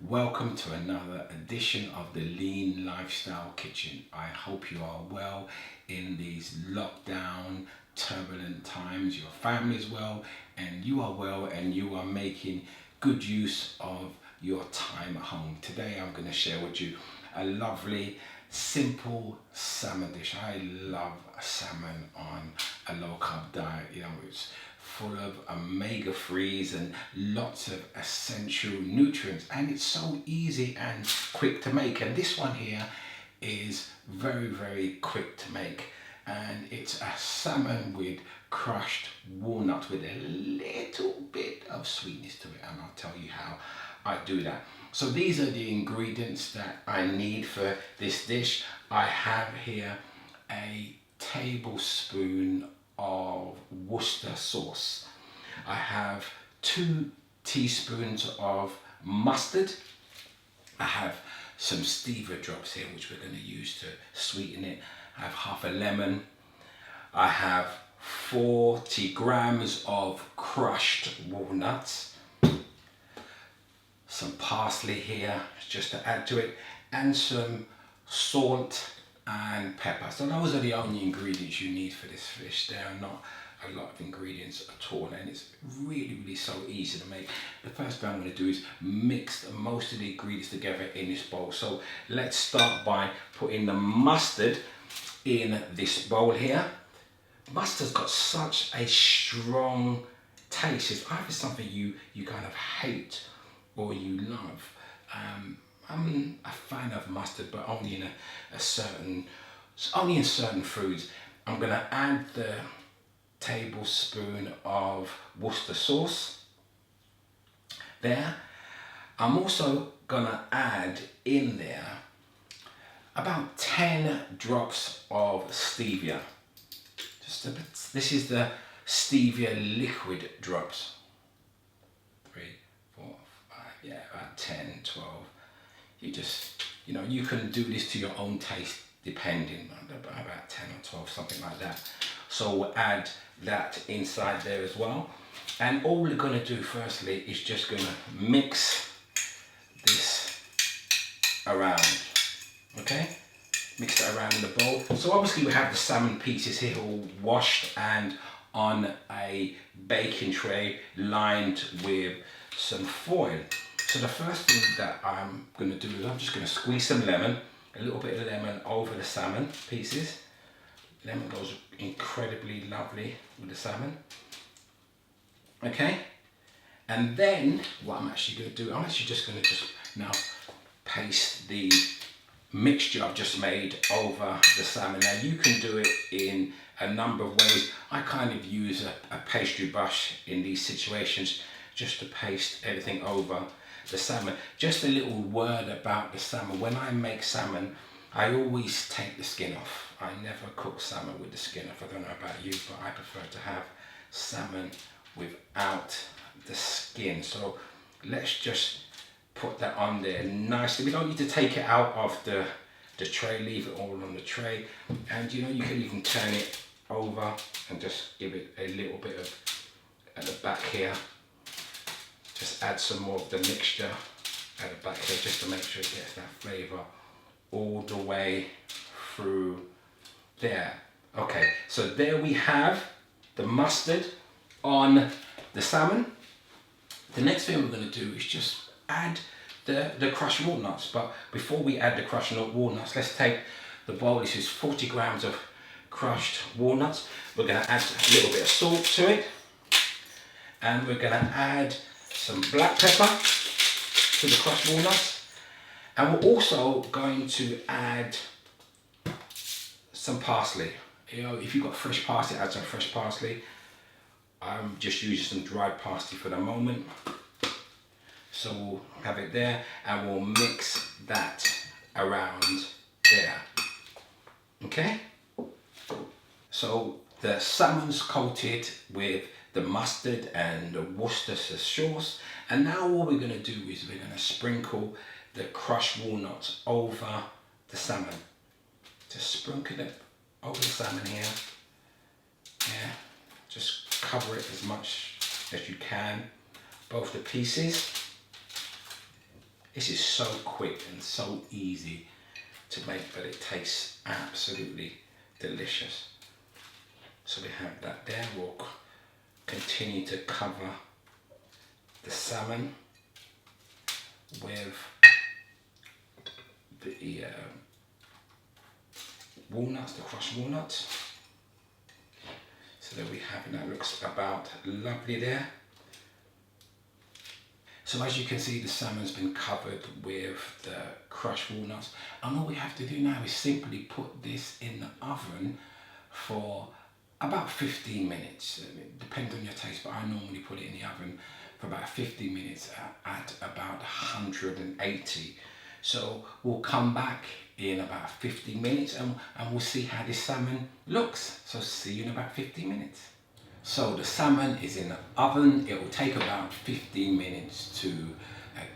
Welcome to another edition of the L.E.A.N Lifestyle Kitchen. I hope you are well in these lockdown, turbulent times. Your family is well and you are well and you are making good use of your time at home. Today I'm going to share with you a lovely, simple salmon dish. I love salmon on a low carb diet. It's full of omega-3s and lots of essential nutrients, and it's so easy and quick to make. And this one here is very quick to make, and it's a salmon with crushed walnuts with a little bit of sweetness to it, and I'll tell you how I do that. So these are the ingredients that I need for this dish. I have here a tablespoon of Worcestershire sauce. I have 2 teaspoons of mustard. I have some Stevia drops here which we're going to use to sweeten it. I have half a lemon. I have 40 grams of crushed walnuts. Some parsley here just to add to it, and some salt and pepper. So those are the only ingredients you need for this fish. There are not a lot of ingredients at all, and it's really so easy to make. The first thing I'm going to do is mix most of the ingredients together in this bowl. So let's start by putting the mustard in this bowl here. Mustard's got such a strong taste. It's either something you kind of hate or you love. I'm a fan of mustard, but only in in certain foods. I'm gonna add the tablespoon of Worcestershire sauce there. I'm also gonna add in there about 10 drops of Stevia. Just a bit. This is the Stevia liquid drops. 3, 4, 5, yeah, about 10, 12. You can do this to your own taste, depending on about 10 or 12, something like that. So we'll add that inside there as well. And all we're going to do firstly is just going to mix this around. Okay? Mix it around in the bowl. So obviously we have the salmon pieces here all washed and on a baking tray lined with some foil. So the first thing that I'm going to do is I'm just going to squeeze some lemon, a little bit of lemon over the salmon pieces. Lemon goes incredibly lovely with the salmon. Okay? And then what I'm actually going to do, I'm actually just going to now paste the mixture I've just made over the salmon. Now you can do it in a number of ways. I kind of use a pastry brush in these situations just to paste everything over the salmon. Just a little word about the salmon. When I make salmon, I always take the skin off. I never cook salmon with the skin off. I don't know about you, but I prefer to have salmon without the skin. So let's just put that on there nicely. We don't need to take it out of the tray, leave it all on the tray. And you can even turn it over and just give it a little bit of at the back here. Just add some more of the mixture at the back here just to make sure it gets that flavour all the way through there. Okay, so there we have the mustard on the salmon. The next thing we're going to do is just add the crushed walnuts. But before we add the crushed walnuts, let's take the bowl. This is 40 grams of crushed walnuts. We're going to add a little bit of salt to it, and we're going to add some black pepper to the crushed walnuts, and we're also going to add some parsley. If you've got fresh parsley, add some fresh parsley. I'm just using some dried parsley for the moment. So we'll have it there and we'll mix that around there. Okay? So the salmon's coated with the mustard and the Worcestershire sauce, and now all we're going to do is we're going to sprinkle the crushed walnuts over the salmon. Just sprinkle it over the salmon here. Yeah, just cover it as much as you can, both the pieces. This is so quick and so easy to make, but it tastes absolutely delicious. So we have that there. We'll continue to cover the salmon with the walnuts, the crushed walnuts. So there we have it. That looks about lovely there. So as you can see, the salmon's been covered with the crushed walnuts, and all we have to do now is simply put this in the oven for about 15 minutes. It depends on your taste, but I normally put it in the oven for about 15 minutes at about 180. So we'll come back in about 15 minutes and we'll see how this salmon looks. So see you in about 15 minutes. So the salmon is in the oven. It will take about 15 minutes to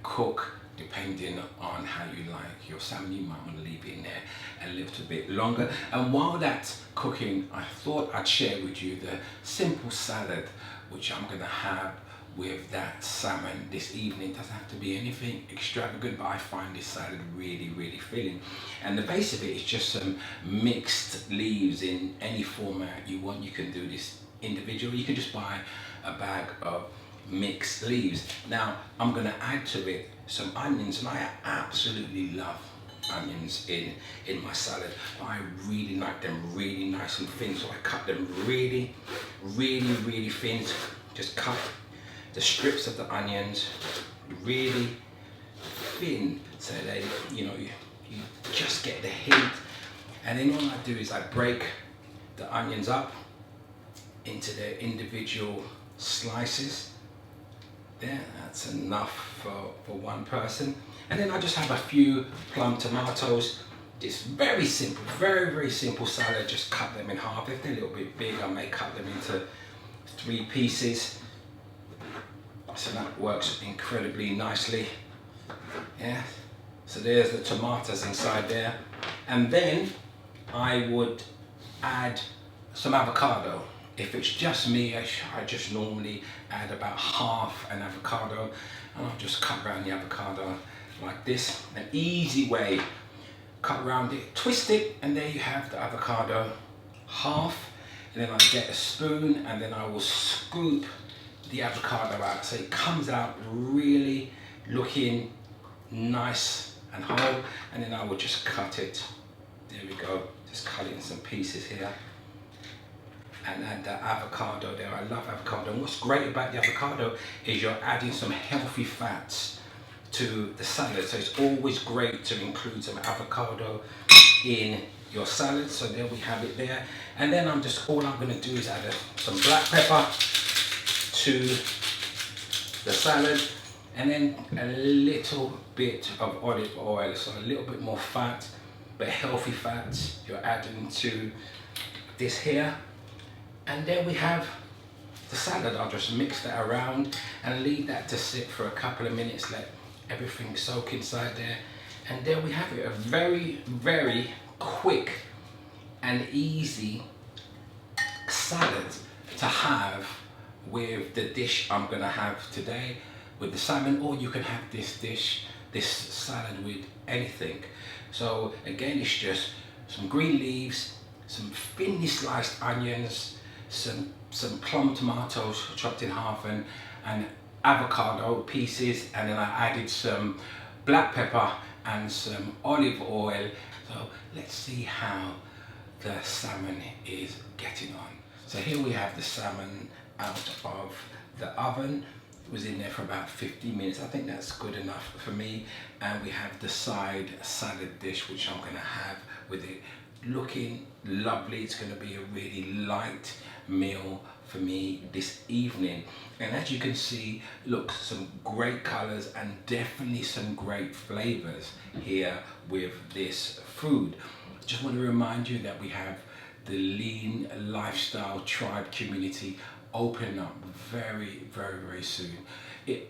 cook, depending on how you like your salmon. You might want to leave it in there a little bit longer. And while that's cooking, I thought I'd share with you the simple salad which I'm going to have with that salmon this evening. It doesn't have to be anything extravagant, but I find this salad really, really filling. And the base of it is just some mixed leaves in any format you want. You can do this individual. You can just buy a bag of mixed leaves. Now I'm going to add to it some onions, and I absolutely love onions in my salad. I really like them really nice and thin, so I cut them really thin. Just cut the strips of the onions really thin, so they, you just get the hint. And then all I do is I break the onions up into their individual slices. There, that's enough for one person. And then I just have a few plum tomatoes. It's very simple, very simple salad. Just cut them in half. If they're a little bit big, I may cut them into 3 pieces. So that works incredibly nicely. Yeah. So there's the tomatoes inside there. And then I would add some avocado. If it's just me, I just normally add about half an avocado, and I'll just cut around the avocado like this. An easy way, cut around it, twist it, and there you have the avocado half. And then I get a spoon, and then I will scoop the avocado out, so it comes out really looking nice and whole. And then I will just cut it. There we go. Just cut it in some pieces here. And add the avocado there. I love avocado. And what's great about the avocado is you're adding some healthy fats to the salad. So it's always great to include some avocado in your salad. So there we have it there. And then all I'm going to do is add some black pepper to the salad. And then a little bit of olive oil. So a little bit more fat, but healthy fats you're adding to this here. And there we have the salad. I'll just mix that around and leave that to sit for a couple of minutes, let everything soak inside there. And there we have it, a very quick and easy salad to have with the dish I'm gonna have today with the salmon, or you can have this salad with anything. So again, it's just some green leaves, some thinly sliced onions, some plum tomatoes chopped in half, and avocado pieces, and then I added some black pepper and some olive oil. So let's see how the salmon is getting on. So here we have the salmon out of the oven. It was in there for about 15 minutes. I think that's good enough for me. And we have the side salad dish, which I'm gonna have with it, looking lovely. It's gonna be a really light meal for me this evening. And as you can see, look, some great colors and definitely some great flavors here with this food. Just want to remind you that we have the L.E.A.N Lifestyle Tribe Community opening up very soon.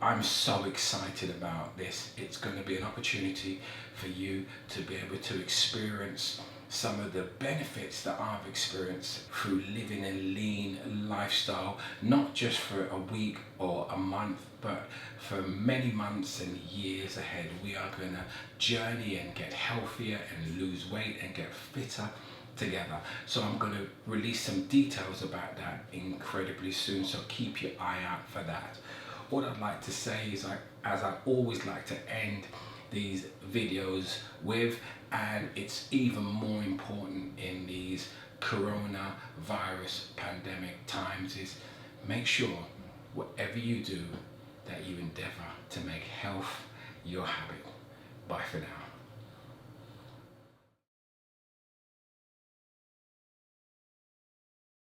I'm so excited about this. It's going to be an opportunity for you to be able to experience some of the benefits that I've experienced through living a lean lifestyle, not just for a week or a month, but for many months and years ahead. We are going to journey and get healthier and lose weight and get fitter together. So I'm going to release some details about that incredibly soon, so keep your eye out for that. What I'd like to say is, as I always like to end these videos with, and it's even more important in these coronavirus pandemic times, is make sure whatever you do that you endeavor to make health your habit. Bye for now.